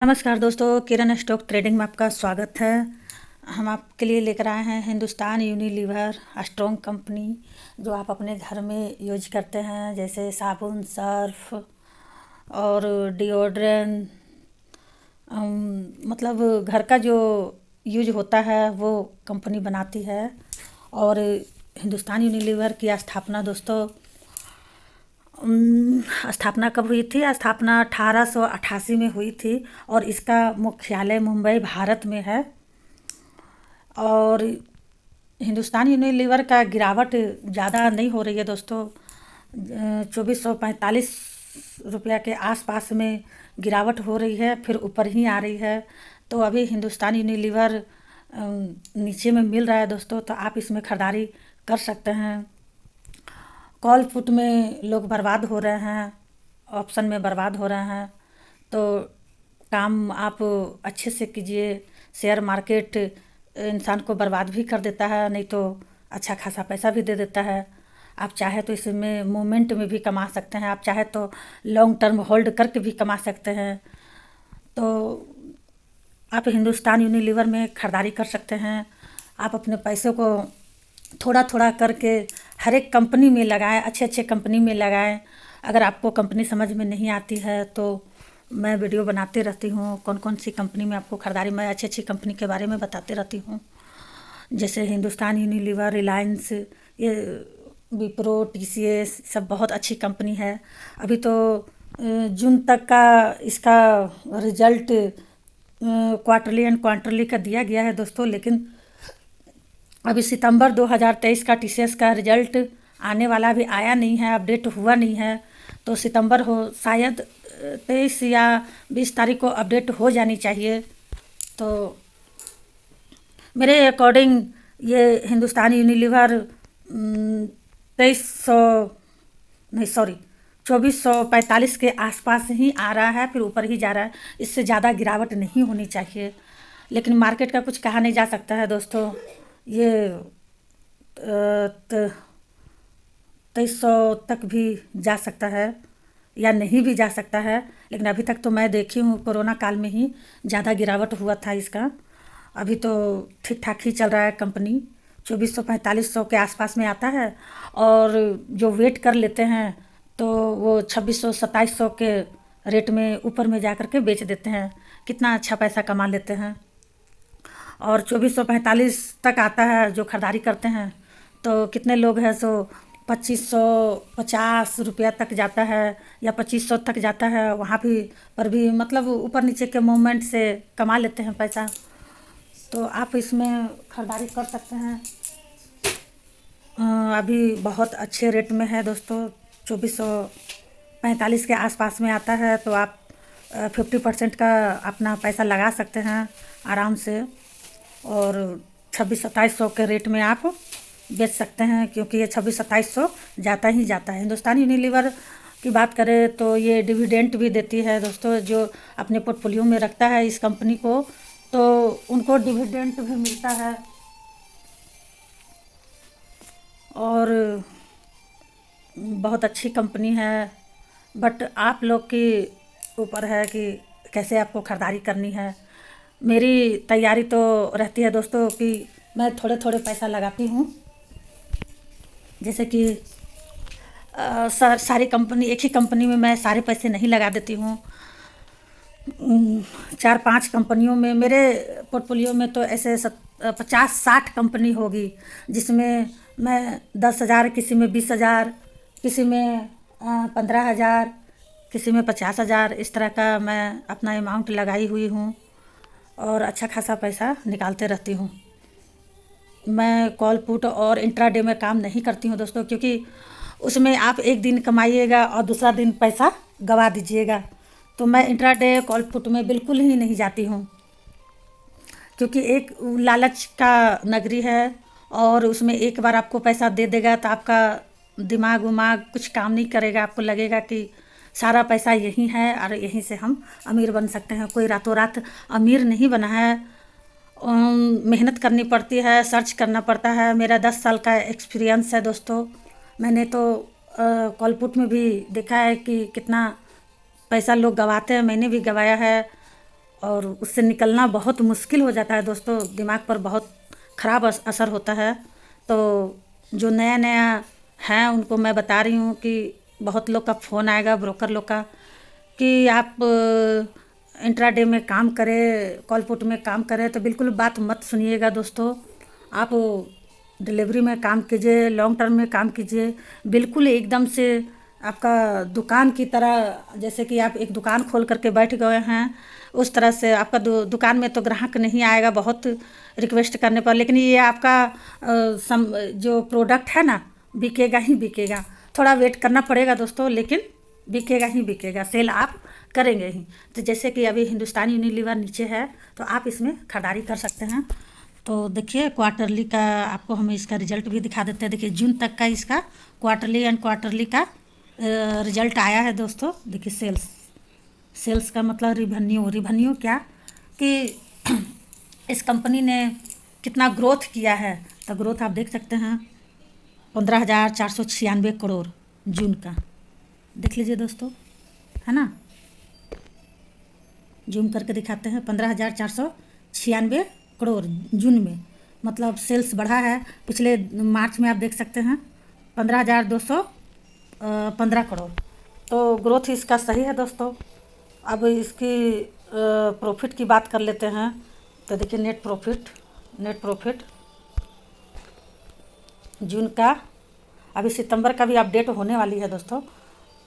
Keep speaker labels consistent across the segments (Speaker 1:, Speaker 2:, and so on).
Speaker 1: नमस्कार दोस्तों, किरण stock trading में आपका स्वागत है। हम आपके लिए लेकर आए हैं हिंदुस्तान यूनिलीवर स्ट्रॉन्ग कंपनी, जो आप अपने घर में यूज करते हैं, जैसे साबुन, सर्फ और डिओड्रेंट। मतलब घर का जो यूज होता है वो कंपनी बनाती है। और हिंदुस्तान यूनिलीवर की स्थापना दोस्तों स्थापना कब हुई थी? स्थापना 1888 में हुई थी और इसका मुख्यालय मुंबई भारत में है। और हिंदुस्तान यूनिलीवर का गिरावट ज़्यादा नहीं हो रही है दोस्तों। 2445 रुपया के आसपास में गिरावट हो रही है, फिर ऊपर ही आ रही है। तो अभी हिंदुस्तान यूनिलीवर नीचे में मिल रहा है दोस्तों, तो आप इसमें ख़रीदारी कर सकते हैं। कॉल पुट में लोग बर्बाद हो रहे हैं, ऑप्शन में बर्बाद हो रहे हैं, तो काम आप अच्छे से कीजिए। शेयर मार्केट इंसान को बर्बाद भी कर देता है, नहीं तो अच्छा खासा पैसा भी दे देता है। आप चाहे तो इसमें मोमेंट में भी कमा सकते हैं, आप चाहे तो लॉन्ग टर्म होल्ड करके भी कमा सकते हैं। तो आप हिंदुस्तान यूनिलीवर में ख़रीदारी कर सकते हैं। आप अपने पैसे को थोड़ा थोड़ा करके हर एक कंपनी में लगाएं, अच्छे अच्छे कंपनी में लगाएं। अगर आपको कंपनी समझ में नहीं आती है तो मैं वीडियो बनाते रहती हूँ, कौन कौन सी कंपनी में आपको ख़रीदारी, मैं अच्छी अच्छी कंपनी के बारे में बताते रहती हूँ। जैसे हिंदुस्तान यूनिलीवर, रिलायंस, ये विप्रो, TCS सब बहुत अच्छी कंपनी है। अभी तो जून तक का इसका रिजल्ट क्वार्टरली एंड क्वार्टरली का दिया गया है दोस्तों, लेकिन अभी सितंबर 2023 का TCS का रिजल्ट आने वाला, भी आया नहीं है, अपडेट हुआ नहीं है। तो सितंबर हो, शायद 23 या 20 तारीख को अपडेट हो जानी चाहिए। तो मेरे अकॉर्डिंग ये हिंदुस्तान यूनिलीवर 2300 नहीं, सॉरी, 2445 के आसपास ही आ रहा है, फिर ऊपर ही जा रहा है। इससे ज़्यादा गिरावट नहीं होनी चाहिए, लेकिन मार्केट का कुछ कहा नहीं जा सकता है दोस्तों। ये 2300 तक भी जा सकता है या नहीं भी जा सकता है, लेकिन अभी तक तो मैं देखी हूँ कोरोना काल में ही ज़्यादा गिरावट हुआ था इसका। अभी तो ठीक ठाक ही चल रहा है कंपनी, 2400-4500 के आसपास में आता है। और जो वेट कर लेते हैं तो वो 2600-2700 के रेट में ऊपर में जा कर के बेच देते हैं, कितना अच्छा पैसा कमा लेते हैं। और 2445 तक आता है जो ख़रीदारी करते हैं, तो कितने लोग हैं सो 2550 रुपया तक जाता है या 2500 तक जाता है, वहाँ भी पर भी मतलब ऊपर नीचे के मूवमेंट से कमा लेते हैं पैसा। तो आप इसमें ख़रीदारी कर सकते हैं। अभी बहुत अच्छे रेट में है दोस्तों, 2445 के आसपास में आता है, तो आप 50% का अपना पैसा लगा सकते हैं आराम से। और 2600-2700 के रेट में आप बेच सकते हैं, क्योंकि ये 2600-2700 जाता ही जाता है। हिंदुस्तान यूनिलीवर की बात करें तो ये डिविडेंट भी देती है दोस्तों, जो अपने पोर्टफोलियो में रखता है इस कंपनी को, तो उनको डिविडेंट भी मिलता है। और बहुत अच्छी कंपनी है, बट आप लोग के ऊपर है कि कैसे आपको ख़रीदारी करनी है। मेरी तैयारी तो रहती है दोस्तों कि मैं थोड़े थोड़े पैसा लगाती हूँ, जैसे कि सारी कंपनी, एक ही कंपनी में मैं सारे पैसे नहीं लगा देती हूँ। 4-5 कंपनियों में, मेरे पोर्टफोलियो में तो ऐसे 50-60 कंपनी होगी, जिसमें मैं 10,000, किसी में 20,000, किसी में 15,000, किसी में 50,000, इस तरह का मैं अपना अमाउंट लगाई हुई हूँ और अच्छा खासा पैसा निकालते रहती हूँ। मैं कॉल पुट और इंट्राडे में काम नहीं करती हूँ दोस्तों, क्योंकि उसमें आप एक दिन कमाइएगा और दूसरा दिन पैसा गवा दीजिएगा। तो मैं इंट्राडे कॉल पुट में बिल्कुल ही नहीं जाती हूँ, क्योंकि एक लालच का नगरी है, और उसमें एक बार आपको पैसा दे देगा तो आपका दिमाग उमाग कुछ काम नहीं करेगा। आपको लगेगा कि सारा पैसा यहीं है और यहीं से हम अमीर बन सकते हैं। कोई रातों रात अमीर नहीं बना है, मेहनत करनी पड़ती है, सर्च करना पड़ता है। मेरा 10 साल का एक्सपीरियंस है दोस्तों। मैंने तो कॉल पुट में भी देखा है कि कितना पैसा लोग गवाते हैं, मैंने भी गवाया है। और उससे निकलना बहुत मुश्किल हो जाता है दोस्तों, दिमाग पर बहुत ख़राब असर होता है। तो जो नया नया हैं उनको मैं बता रही हूँ कि बहुत लोग का फ़ोन आएगा ब्रोकर लोग का कि आप इंट्राडे में काम करें, कॉल पुट में काम करें, तो बिल्कुल बात मत सुनिएगा दोस्तों। आप डिलीवरी में काम कीजिए, लॉन्ग टर्म में काम कीजिए, बिल्कुल एकदम से आपका दुकान की तरह, जैसे कि आप एक दुकान खोल करके बैठ गए हैं उस तरह से आपका दुकान में तो ग्राहक नहीं आएगा बहुत रिक्वेस्ट करने पर, लेकिन ये आपका जो प्रोडक्ट है ना बिकेगा ही बिकेगा। थोड़ा वेट करना पड़ेगा दोस्तों, लेकिन बिकेगा ही बिकेगा, सेल आप करेंगे ही। तो जैसे कि अभी हिंदुस्तान यूनिलीवर नीचे है तो आप इसमें खरीदारी कर सकते हैं। तो देखिए क्वार्टरली का आपको हम इसका रिजल्ट भी दिखा देते हैं। देखिए जून तक का इसका क्वार्टरली एंड क्वार्टरली का रिजल्ट आया है दोस्तों। देखिए सेल्स का मतलब रिवेन्यू क्या कि इस कंपनी ने कितना ग्रोथ किया है। तो ग्रोथ आप देख सकते हैं 15,496 करोड़ जून का, देख लीजिए दोस्तों, है ना। जूम करके दिखाते हैं 15,496 करोड़ जून में, मतलब सेल्स बढ़ा है। पिछले मार्च में आप देख सकते हैं 15,215 करोड़। तो ग्रोथ इसका सही है दोस्तों। अब इसकी प्रॉफिट की बात कर लेते हैं। तो देखिए नेट प्रॉफिट जून का, अभी सितंबर का भी अपडेट होने वाली है दोस्तों।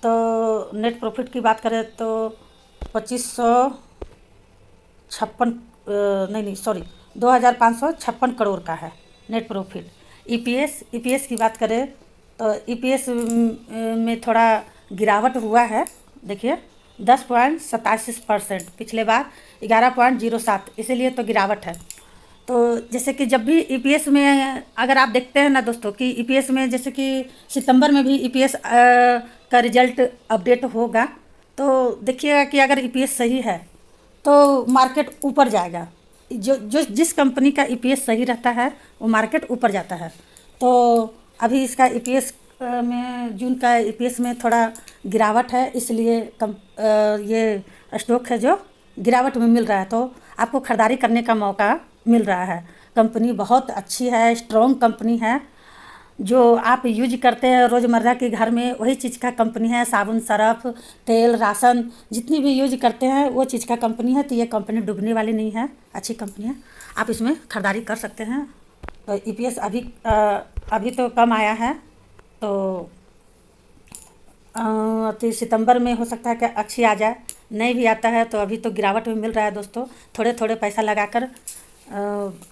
Speaker 1: तो नेट प्रॉफिट की बात करें तो 2,556 करोड़ का है नेट प्रॉफिट। ईपीएस की बात करें तो ईपीएस में थोड़ा गिरावट हुआ है। देखिए 10.87%, पिछले बार 11.07, इसीलिए तो गिरावट है। तो जैसे कि जब भी ईपीएस में अगर आप देखते हैं ना दोस्तों कि ईपीएस में जैसे कि सितंबर में भी ईपीएस का रिजल्ट अपडेट होगा, तो देखिएगा कि अगर ईपीएस सही है तो मार्केट ऊपर जाएगा। जिस कंपनी का ईपीएस सही रहता है वो मार्केट ऊपर जाता है। तो अभी इसका ईपीएस में जून का ईपीएस में थोड़ा गिरावट है, इसलिए ये स्टॉक है जो गिरावट में मिल रहा है। तो आपको ख़रीदारी करने का मौका मिल रहा है। कंपनी बहुत अच्छी है, स्ट्रॉन्ग कंपनी है, जो आप यूज करते हैं रोज़मर्रा के घर में वही चीज़ का कंपनी है। साबुन, सर्फ, तेल, राशन जितनी भी यूज करते हैं वो चीज़ का कंपनी है। तो ये कंपनी डूबने वाली नहीं है, अच्छी कंपनी है, आप इसमें ख़रीदारी कर सकते हैं। तो ईपीएस अभी तो कम आया है, तो सितंबर में हो सकता है कि अच्छी आ जाए, नहीं भी आता है तो अभी तो गिरावट में मिल रहा है दोस्तों। थोड़े थोड़े पैसा लगाकर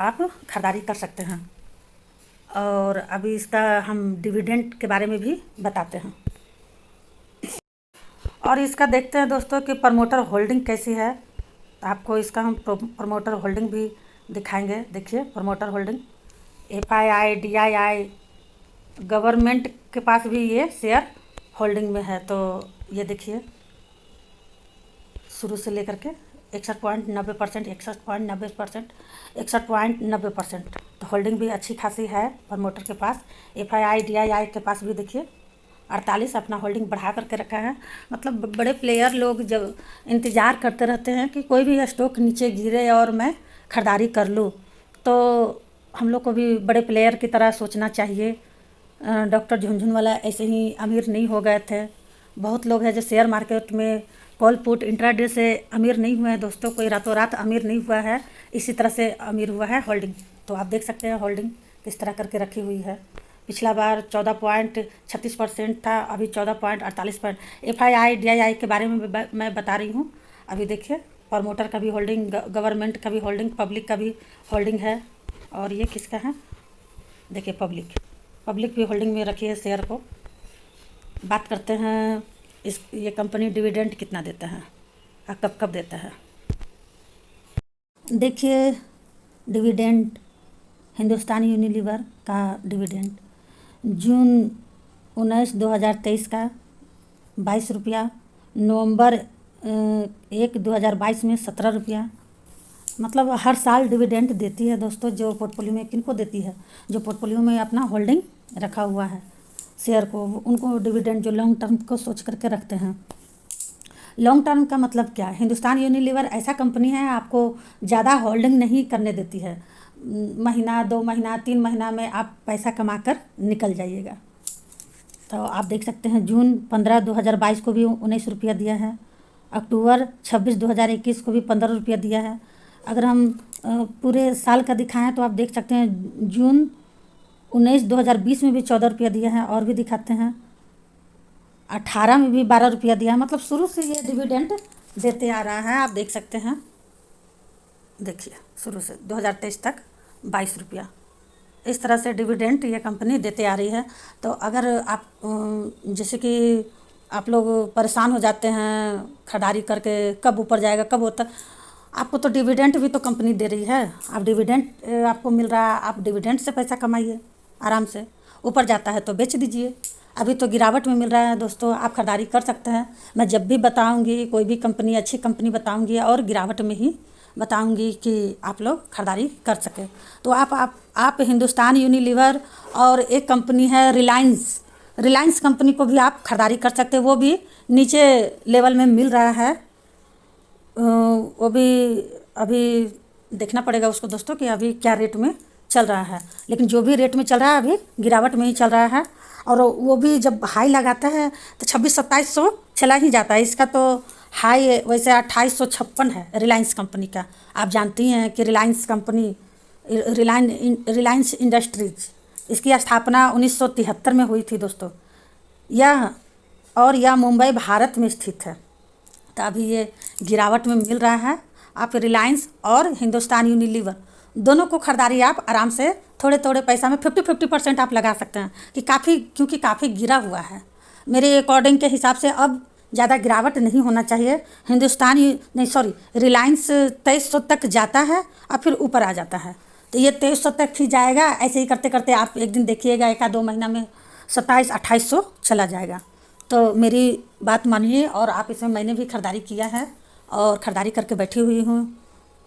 Speaker 1: आप ख़रीदारी कर सकते हैं। और अभी इसका हम डिविडेंड के बारे में भी बताते हैं। और इसका देखते हैं दोस्तों कि प्रमोटर होल्डिंग कैसी है। तो आपको इसका हम प्रमोटर होल्डिंग भी दिखाएंगे। देखिए promoter holding FII, DII, government के पास भी ये शेयर होल्डिंग में है। तो ये देखिए शुरू से लेकर के 61.90%, 61.90%, तो होल्डिंग भी अच्छी खासी है प्रमोटर के पास। FII, DII के पास भी देखिए 48 अपना होल्डिंग बढ़ा करके रखा है। मतलब बड़े प्लेयर लोग जब इंतज़ार करते रहते हैं कि कोई भी स्टॉक नीचे गिरे और मैं ख़रीदारी कर लूँ। तो हम लोग को भी बड़े प्लेयर की तरह सोचना चाहिए। डॉक्टर झुनझुनवाला ऐसे ही अमीर नहीं हो गए थे। बहुत लोग हैं जो शेयर मार्केट में कॉल पुट इंट्राडे से अमीर नहीं हुए हैं दोस्तों, कोई रातों रात अमीर नहीं हुआ है, इसी तरह से अमीर हुआ है होल्डिंग। तो आप देख सकते हैं होल्डिंग किस तरह करके रखी हुई है। पिछला बार 14.36% था, अभी 14.48%। FII, DII के बारे में मैं बता रही हूँ। अभी देखिए प्रमोटर का भी होल्डिंग, गवर्नमेंट का भी होल्डिंग, पब्लिक का भी होल्डिंग है। और ये किसका है, देखिए पब्लिक भी होल्डिंग में रखी है शेयर को। बात करते हैं ये कंपनी डिविडेंड कितना देता है और कब कब देता है। देखिए डिविडेंड हिंदुस्तान यूनिलीवर का डिविडेंड जून 19, 2023 का 22 रुपया, नवंबर 1, 2022 में 17 रुपया। मतलब हर साल डिविडेंड देती है दोस्तों। जो पोर्टफोलियो में किनको देती है, जो पोर्टफोलियो में अपना होल्डिंग रखा हुआ है शेयर को, उनको डिविडेंड, जो लॉन्ग टर्म को सोच करके रखते हैं। लॉन्ग टर्म का मतलब क्या है? हिंदुस्तान यूनिलीवर ऐसा कंपनी है, आपको ज़्यादा होल्डिंग नहीं करने देती है। महीना 2 महीना 3 महीना में आप पैसा कमा कर निकल जाइएगा। तो आप देख सकते हैं जून 15 2022 को भी 19 रुपया दिया है, अक्टूबर 26 2021 को भी 15 रुपया दिया है। अगर हम पूरे साल का दिखाएं तो आप देख सकते हैं जून 19 2020 में भी 14 रुपया दिया है, और भी दिखाते हैं 18 में भी 12 रुपया दिया है। मतलब शुरू से ये डिविडेंड देते आ रहा है। आप देख सकते हैं, देखिए शुरू से 2023 तक 22 रुपया, इस तरह से डिविडेंड ये कंपनी देते आ रही है। तो अगर आप जैसे कि आप लोग परेशान हो जाते हैं खरीदारी करके, कब ऊपर जाएगा कब होता, आपको तो डिविडेंड भी तो कंपनी दे रही है। आप डिविडेंड आपको मिल रहा है, आप डिविडेंड से पैसा कमाइए आराम से। ऊपर जाता है तो बेच दीजिए। अभी तो गिरावट में मिल रहा है दोस्तों, आप खरीदारी कर सकते हैं। मैं जब भी बताऊंगी कोई भी कंपनी, अच्छी कंपनी बताऊंगी और गिरावट में ही बताऊंगी कि आप लोग खरीदारी कर सकें। तो आप हिंदुस्तान यूनिलीवर और एक कंपनी है रिलायंस कंपनी को भी आप खरीदारी कर सकते हैं। वो भी नीचे लेवल में मिल रहा है। वो भी अभी देखना पड़ेगा उसको दोस्तों कि अभी क्या रेट में चल रहा है, लेकिन जो भी रेट में चल रहा है अभी गिरावट में ही चल रहा है। और वो भी जब हाई लगाता है तो 2600-2700 चला ही जाता है। इसका तो हाई वैसे 2856 है रिलायंस कंपनी का। आप जानती हैं कि रिलायंस कंपनी, रिलायंस इंडस्ट्रीज, इसकी स्थापना 1973 में हुई थी दोस्तों। यह मुंबई भारत में स्थित है। तो अभी ये गिरावट में मिल रहा है। आप रिलायंस और हिंदुस्तान यूनिलीवर दोनों को खरीदारी आप आराम से थोड़े थोड़े पैसा में 50% आप लगा सकते हैं कि क्योंकि काफ़ी गिरा हुआ है। मेरे अकॉर्डिंग के हिसाब से अब ज़्यादा गिरावट नहीं होना चाहिए। रिलायंस 2300 तक जाता है और फिर ऊपर आ जाता है। तो ये 2300 तक ही जाएगा। ऐसे ही करते करते आप एक दिन देखिएगा 1-2 महीना में 2700-2800 चला जाएगा। तो मेरी बात मानिए। और आप इसमें मैंने भी खरीदारी किया है और ख़रीदारी करके बैठी हुई हूँ।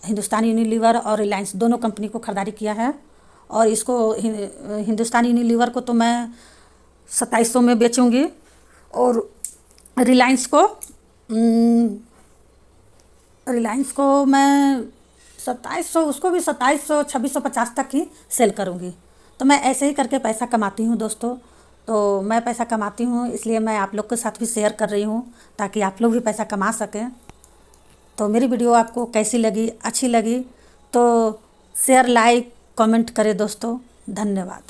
Speaker 1: हिंदुस्तान यूनिलीवर और रिलायंस दोनों कंपनी को खरीदारी किया है। और इसको हिंदुस्तान यूनिलीवर को तो मैं 2700 में बेचूँगी और रिलायंस को मैं 2700, उसको भी 2700-2650 तक ही सेल करूँगी। तो मैं ऐसे ही करके पैसा कमाती हूँ दोस्तों। तो मैं पैसा कमाती हूँ, इसलिए मैं आप लोग के साथ भी शेयर कर रही हूँ ताकि आप लोग भी पैसा कमा सकें। तो मेरी वीडियो आपको कैसी लगी, अच्छी लगी तो शेयर, लाइक, कमेंट करें दोस्तों। धन्यवाद।